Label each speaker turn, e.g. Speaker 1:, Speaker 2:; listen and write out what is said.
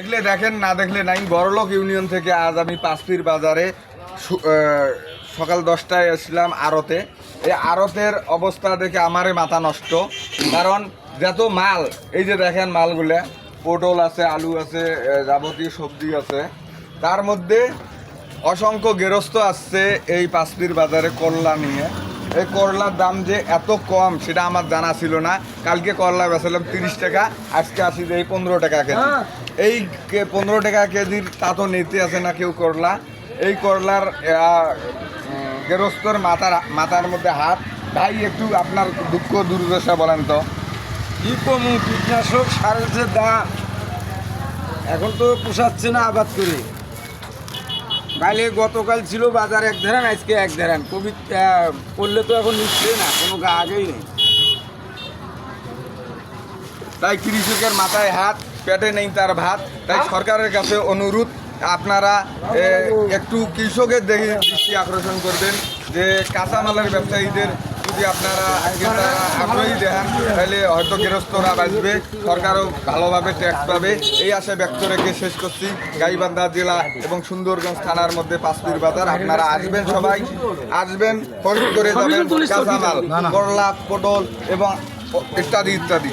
Speaker 1: দেখলে দেখেন, না দেখলে নাই। বড়লোক ইউনিয়ন থেকে আজ আমি পাঁচপির বাজারে সকাল 10টায় এসেছিলাম আড়তে। এই আড়তের অবস্থা দেখে আমারই মাথা নষ্ট, কারণ যত মাল, এই যে দেখেন মালগুলো, পটল আছে, আলু আছে, যাবতীয় সবজি আছে, তার মধ্যে অসংখ্য গেরস্ত আসছে এই পাঁচপির বাজারে করলা নিয়ে। এই করলার দাম যে এত কম সেটা আমার জানা ছিল না। কালকে করলা বেচালাম 30 টাকা, আজকে আসি এই 15 টাকা কেজি। এই 15 টাকা কেজির তা তো নিতে আছে না কেউ করলা। এই করলার গেরস্তর মাথার মধ্যে হাত। ভাই একটু আপনার দুঃখ দুর্দশা বলেন তো।
Speaker 2: কি কমু, কীটনাশক সারের যে দাম, এখন তো পোষাচ্ছে না আবাদ করে। কালে গতকাল ছিল বাজার এক ধারান, আজকে এক ধারান। কোভিড করলে তো এখন নিচ্ছে না, কোনো আগেই নেই।
Speaker 1: তাই কৃষকের মাথায় হাত, পেটে নেই তার ভাত। তাই সরকারের কাছে অনুরোধ, আপনারা একটু কৃষকের দৃষ্টি আকর্ষণ করবেন, যে কাঁচামালের ব্যবসায়ীদের যদি আপনারা আগ্রহী দেখান, তাহলে হয়তো গৃহস্থরা বাঁচবে, সরকারও ভালোভাবে ট্যাক্স পাবে। এই আশা ব্যক্ত রেখে শেষ করছি। গাইবান্ধা জেলা এবং সুন্দরগঞ্জ থানার মধ্যে পাঁচপির বাজার। আপনারা আসবেন, সবাই আসবেন, খরিদ করে যাবেন কাঁচামাল, করলা, পটল এবং ইত্যাদি ইত্যাদি।